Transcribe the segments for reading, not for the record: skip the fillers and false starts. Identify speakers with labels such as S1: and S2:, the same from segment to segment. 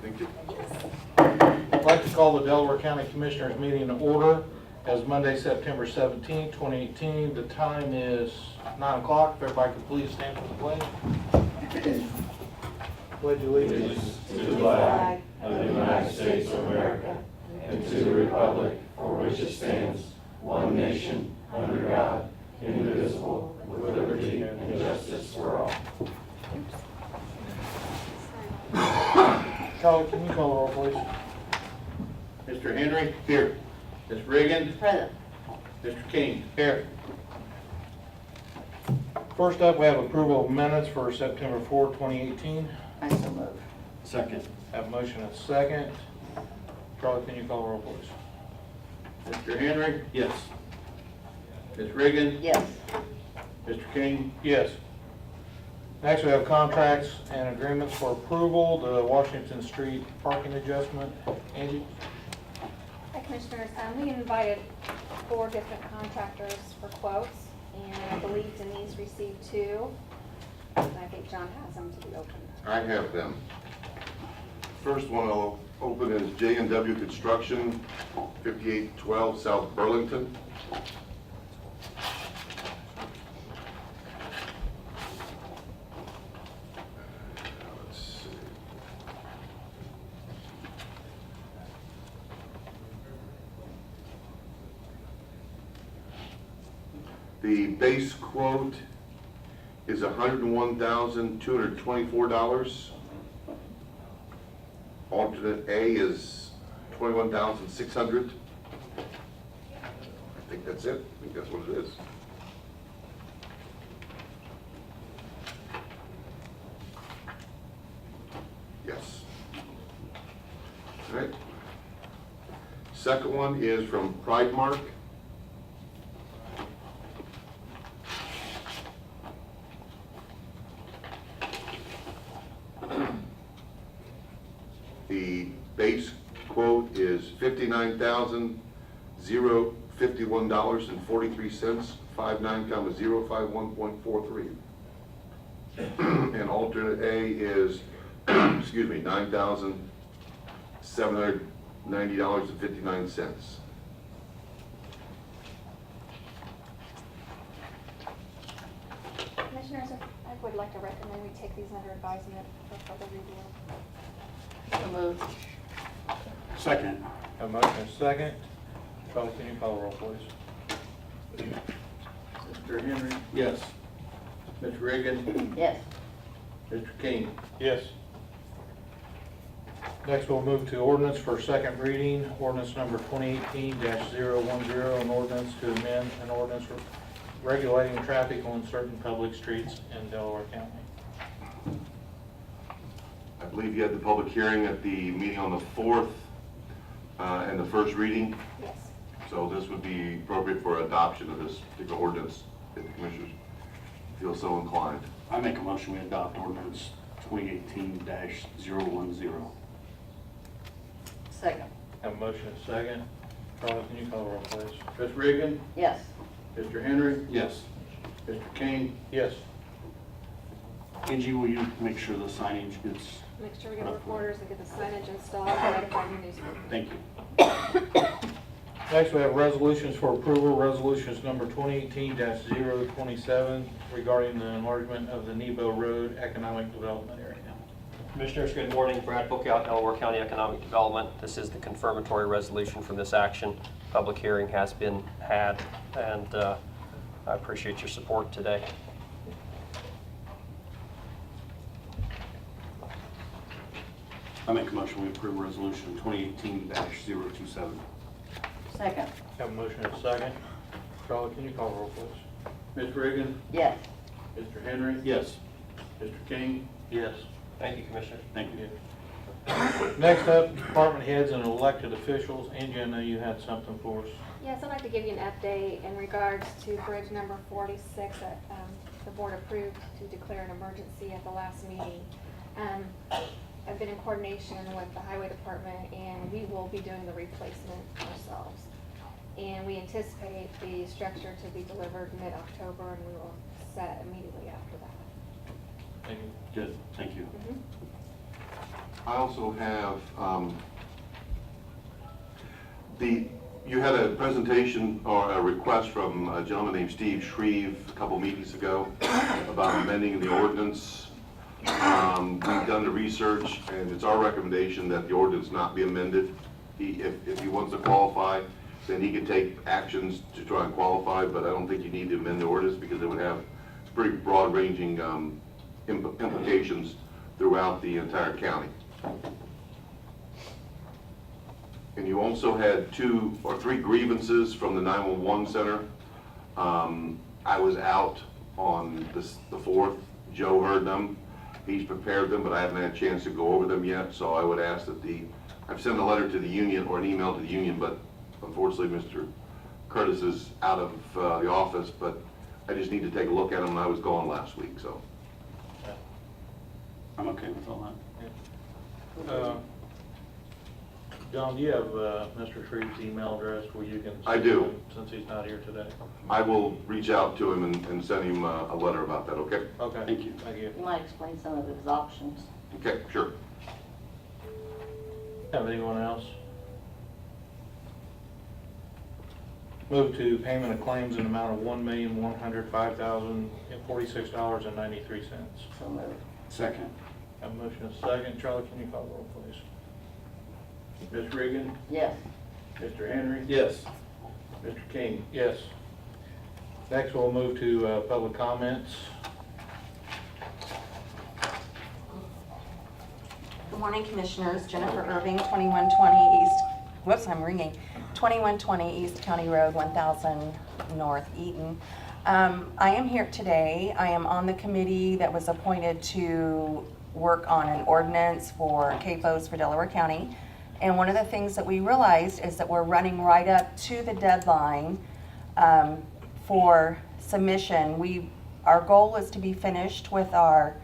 S1: Thank you.
S2: I'd like to call the Delaware County Commissioners meeting to order as Monday, September 17, 2018. The time is 9 o'clock. If everybody could please stand for the pledge. Pledge allegiance
S3: To the flag of the United States of America and to the republic for which it stands, one nation, under God, indivisible, with liberty and justice for all.
S2: Charlie, can you call the roll, please?
S1: Mr. Henry? Here. Ms. Reagan?
S4: Present.
S1: Mr. King?
S2: Here. First up, we have approval of minutes for September 4, 2018.
S4: I so move.
S3: Second.
S2: Have a motion and a second. Charlie, can you call the roll, please?
S1: Mr. Henry?
S3: Yes.
S1: Ms. Reagan?
S4: Yes.
S1: Mr. King?
S2: Yes. Next, we have contracts and agreements for approval. The Washington Street parking adjustment. Angie?
S5: Hi Commissioners, we invited 4 different contractors for quotes, and I believe Denise received 2, and I think John has them to be opened.
S1: I have them. First one I'll open is J&W Construction, 5812 South Burlington. Let's see. The base quote is $101,224. Alternate A is $21,600. I think that's it. I think that's what it is. Yes. All right. Second one is from Pride Mark. The base quote is $59,051.43, 59,051.43. And alternate A is, excuse me, $9,790.59.
S5: Commissioners, I would like to recommend we take these under advisement for further review.
S4: So moved.
S3: Second.
S2: Have a motion and a second. Charlie, can you call the roll, please?
S1: Mr. Henry?
S3: Yes.
S1: Ms. Reagan?
S4: Yes.
S1: Mr. King?
S2: Yes. Next, we'll move to ordinance for second reading. Ordinance number 2018-010, an ordinance to amend an ordinance regulating traffic on certain public streets in Delaware County.
S1: I believe you had the public hearing at the meeting on the 4th and the first reading.
S5: Yes.
S1: So this would be appropriate for adoption of this particular ordinance if the commissioners feel so inclined.
S3: I make a motion we adopt ordinance 2018-010.
S4: Second.
S2: Have a motion and a second. Charlie, can you call the roll, please?
S1: Ms. Reagan?
S4: Yes.
S1: Mr. Henry?
S3: Yes.
S1: Mr. King?
S2: Yes.
S3: Angie, will you make sure the signage gets,
S5: Make sure we get reporters and get the signage installed and notify your newspaper.
S3: thank you.
S2: Next, we have resolutions for approval. Resolutions number 2018-027 regarding the enlargement of the Nebo Road Economic Development Area.
S6: Commissioners, good morning. Brad Bookout, Delaware County Economic Development. This is the confirmatory resolution from this action. Public hearing has been had, and I appreciate your support today.
S3: I make a motion we approve resolution 2018-027.
S4: Second.
S2: Have a motion and a second. Charlie, can you call the roll, please?
S1: Ms. Reagan?
S4: Yes.
S1: Mr. Henry?
S3: Yes.
S1: Mr. King?
S2: Yes.
S6: Thank you, Commissioner.
S3: Thank you.
S2: Next up, department heads and elected officials. Angie, I know you had something for us.
S5: Yes, I'd like to give you an update in regards to bridge number 46 that the board approved to declare an emergency at the last meeting. I've been in coordination with the highway department, and we will be doing the replacement ourselves. And we anticipate the structure to be delivered mid-October, and we will set immediately after that.
S2: Thank you.
S3: Good, thank you.
S1: I also have, you had a presentation or a request from a gentleman named Steve Shreve a couple meetings ago about amending the ordinance. We've done the research, and it's our recommendation that the ordinance not be amended. If he wants to qualify, then he can take actions to try and qualify, but I don't think you need to amend the ordinance because it would have pretty broad-ranging implications throughout the entire county. And you also had 2 or 3 grievances from the 911 center. I was out on the 4th. Joe heard them. He's prepared them, but I haven't had a chance to go over them yet, so I would ask that I've sent a letter to the union or an email to the union, but unfortunately Mr. Curtis is out of the office, but I just need to take a look at them, and I was gone last week, so.
S3: I'm okay with all that.
S2: John, do you have Mr. Shreve's email address where you can?
S1: I
S2: send
S1: do.
S2: him since he's not here today?
S1: I will reach out to him and send him a letter about that, okay?
S2: Okay.
S3: Thank you.
S2: Thank you.
S4: You might explain some of his options.
S1: Okay, sure.
S2: Have anyone else? Move to payment of claims in amount of $1,105,046.93.
S4: So moved.
S3: Second.
S2: Have a motion and a second. Charlie, can you call the roll, please?
S7: Ms. Reagan,
S4: Yes.
S7: Mr. Henry,
S3: Yes.
S7: Mr. King.
S2: Yes. Next, we'll move to public comments.
S8: Good morning, Commissioners. Jennifer Irving, 2120 East, whoops, I'm ringing. 2120 East County Road, 1000 North Eaton. I am here today. I am on the committee that was appointed to work on an ordinance for CAFOs for Delaware County. And one of the things that we realized is that we're running right up to the deadline for submission. Our goal is to be finished with our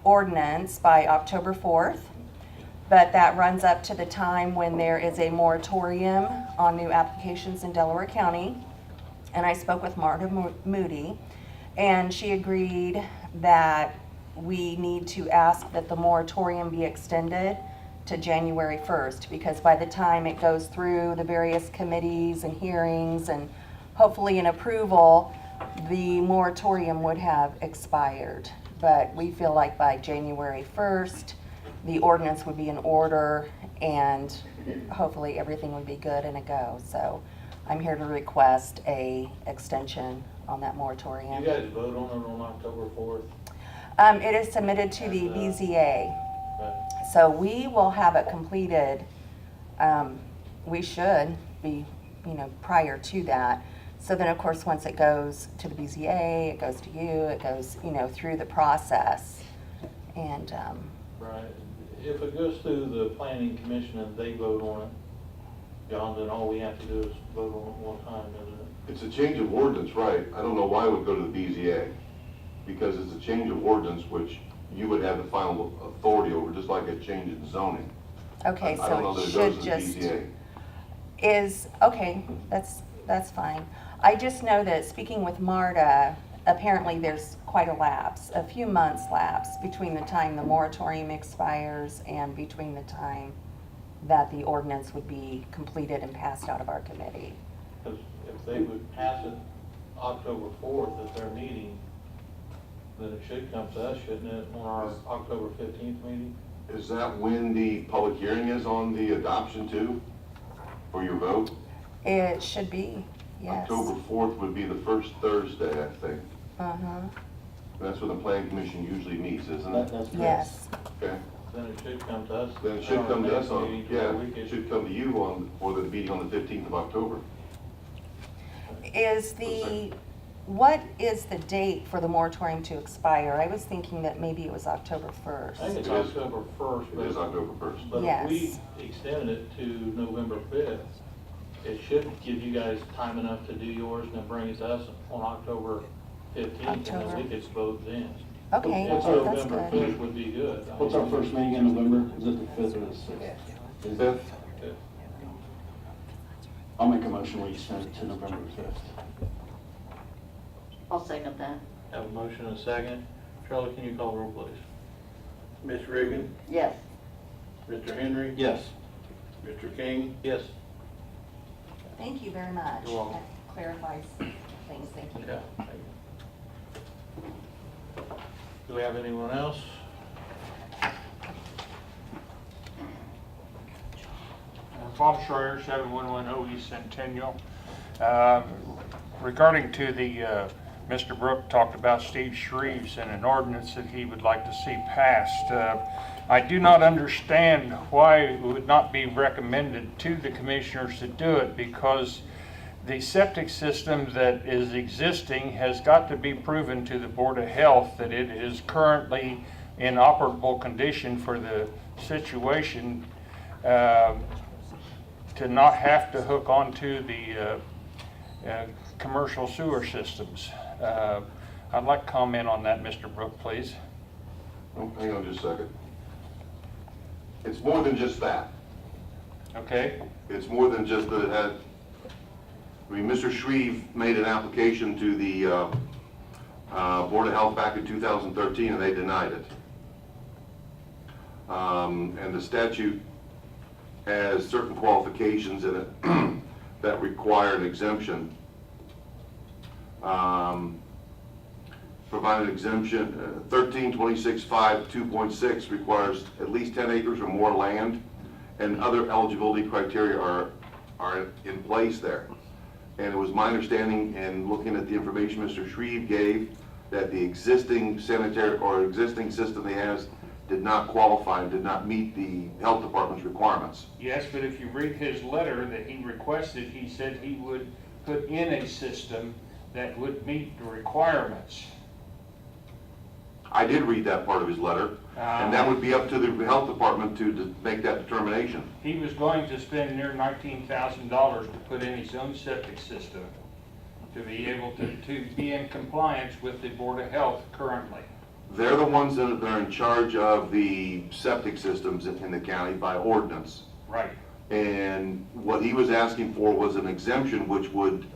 S8: ordinance by October 4th, but that runs up to the time when there is a moratorium on new applications in Delaware County. And I spoke with Marta Moody, and she agreed that we need to ask that the moratorium be extended to January 1st, because by the time it goes through the various committees and hearings and hopefully an approval, the moratorium would have expired. But we feel like by January 1st, the ordinance would be in order and hopefully everything would be good and a go. So I'm here to request a extension on that moratorium.
S2: You guys vote on it on October 4th?
S8: It is submitted to the BZA.
S2: But
S8: So we will have it completed, we should be, prior to that. So then, of course, once it goes to the BZA, it goes to you, it goes, through the process. And,
S2: right, if it goes through the planning commission and they vote on it, John, then all we have to do is vote on it one time, isn't it?
S1: It's a change of ordinance, right? I don't know why it would go to the BZA, because it's a change of ordinance which you would have the final authority over, just like a change in zoning.
S8: okay,
S1: I don't know
S8: so
S1: that
S8: it
S1: it goes
S8: should
S1: to the
S8: just,
S1: BZA.
S8: okay, that's fine. I just know that speaking with Marta, apparently there's quite a lapse, a few months lapse between the time the moratorium expires and between the time that the ordinance would be completed and passed out of our committee.
S2: Because if they would pass it October 4th at their meeting, then it should come to us, shouldn't it, on our October 15th meeting?
S1: Is that when the public hearing is on the adoption too, for your vote?
S8: It should be, yes.
S1: October 4th would be the first Thursday, I think.
S8: Uh-huh,
S1: That's when the planning commission usually meets, isn't it?
S3: That's correct.
S8: yes.
S1: Okay.
S2: Then it should come to us.
S1: Then it should come to us
S2: our
S1: on,
S2: next
S1: yeah,
S2: meeting,
S1: it should come to you for the meeting on the 15th of October.
S8: What is the date for the moratorium to expire? I was thinking that maybe it was October
S2: I think
S8: 1st.
S2: it's
S1: It is.
S2: October 1st,
S1: It is
S2: but,
S1: October 1st.
S2: but if
S8: Yes.
S2: we extended it to November 5th, it should give you guys time enough to do yours and then bring it to us on October 15th, and then
S8: October.
S2: we could vote then.
S8: Okay,
S2: If
S8: that's
S2: November
S8: good.
S2: 5th would be good.
S3: What's our first meeting in November? Is it the 5th or the 6th? Is it?
S1: 5th?
S3: I'll make a motion we extend it to November 5th.
S4: I'll second that.
S2: Have a motion and a second. Charlie, can you call the roll, please?
S7: Ms. Reagan,
S4: Yes.
S7: Mr. Henry,
S2: Yes.
S7: Mr. King,
S2: Yes.
S8: Thank you very much.
S2: You're welcome.
S8: That clarifies things, thank you.
S2: Yeah. Thank you. Do we have anyone else?
S9: Bob Schreier, 7110 East Centennial. Regarding to the, Mr. Brook talked about Steve Shreves and an ordinance that he would like to see passed. I do not understand why it would not be recommended to the commissioners to do it, because the septic system that is existing has got to be proven to the Board of Health that it is currently in operable condition for the situation, to not have to hook onto the commercial sewer systems. I'd like to comment on that, Mr. Brook, please.
S1: Oh, hang on just a second. It's more than just that.
S9: Okay?
S1: It's more than just that it had, I mean, Mr. Shreve made an application to the Board of Health back in 2013, and they denied it. And the statute has certain qualifications in it that require an exemption. Provide an exemption, 1326.5 2.6 requires at least 10 acres or more land, and other eligibility criteria are in place there. And it was my understanding, in looking at the information Mr. Shreve gave, that the existing sanitary or existing system he has did not qualify and did not meet the health department's requirements.
S9: Yes, but if you read his letter that he requested, he said he would put in a system that would meet the requirements.
S1: I did read that part of his letter, and that would be up to the health department to make that determination.
S9: He was going to spend near $19,000 to put in his own septic system to be able to be in compliance with the Board of Health currently.
S1: They're the ones that are in charge of the septic systems in the county by ordinance.
S9: Right.
S1: And what he was asking for was an exemption which would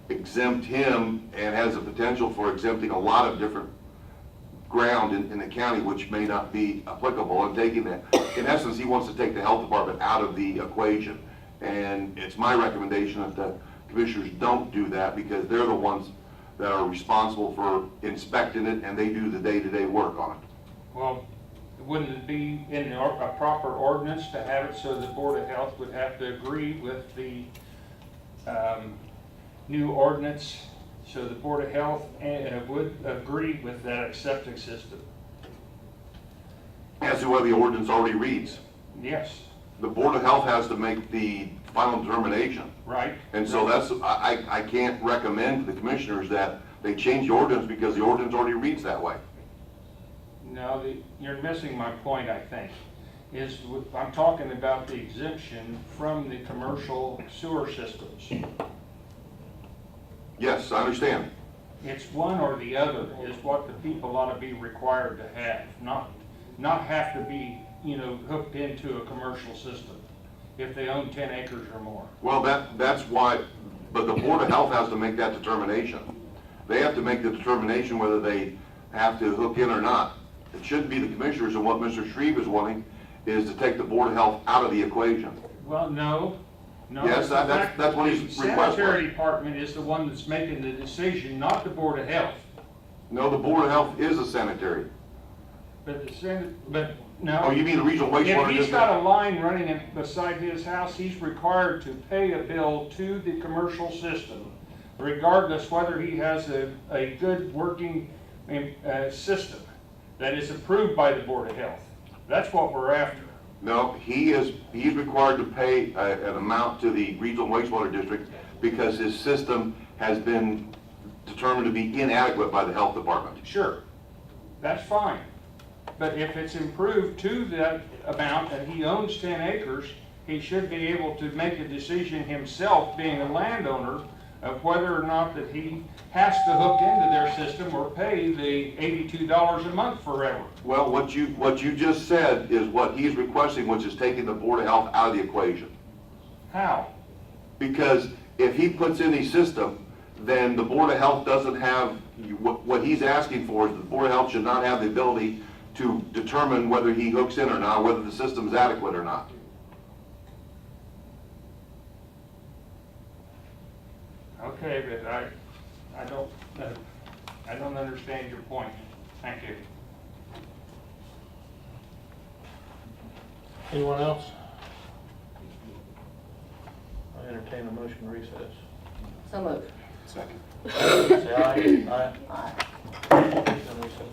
S1: exempt him and has the potential for exempting a lot of different ground in the county which may not be applicable, and taking that, in essence, he wants to take the health department out of the equation. And it's my recommendation that the commissioners don't do that, because they're the ones that are responsible for inspecting it, and they do the day-to-day work on it.
S9: Well, wouldn't it be in a proper ordinance to have it so the Board of Health would have to agree with the new ordinance, so the Board of Health would agree with that septic system?
S1: As to what the ordinance already reads.
S9: Yes,
S1: The Board of Health has to make the final determination.
S9: right?
S1: And so that's, I can't recommend to the commissioners that they change the ordinance because the ordinance already reads that way.
S9: No, you're missing my point, I think. I'm talking about the exemption from the commercial sewer systems.
S1: Yes, I understand.
S9: It's one or the other is what the people ought to be required to have, not have to be, hooked into a commercial system if they own 10 acres or more.
S1: Well, that's why, but the Board of Health has to make that determination. They have to make the determination whether they have to hook in or not. It shouldn't be the commissioners, and what Mr. Shreve is wanting is to take the Board of Health out of the equation.
S9: Well, no.
S1: Yes, that's what his
S9: The
S1: request
S9: sanitary
S1: was.
S9: department is the one that's making the decision, not the Board of Health.
S1: No, the Board of Health is a sanitary.
S9: But no.
S1: Oh, you mean the regional
S9: If
S1: wastewater
S9: he's
S1: district?
S9: got a line running beside his house, he's required to pay a bill to the commercial system, regardless whether he has a good working system that is approved by the Board of Health. That's what we're after.
S1: No, he's required to pay an amount to the regional wastewater district because his system has been determined to be inadequate by the health department.
S9: Sure, that's fine. But if it's improved to that amount and he owns 10 acres, he should be able to make a decision himself, being a landowner, of whether or not that he has to hook into their system or pay the $82 a month forever.
S1: Well, what you just said is what he's requesting, which is taking the Board of Health out of the equation.
S9: How?
S1: Because if he puts in his system, then the Board of Health doesn't have, what he's asking for is the Board of Health should not have the ability to determine whether he hooks in or not, whether the system's adequate or not.
S9: Okay, but I don't understand your point. Thank you.
S2: Anyone else? I entertain a motion to recess.
S4: So moved.
S1: Second.
S2: Say aye. Aye.
S4: Aye.
S2: Then recess.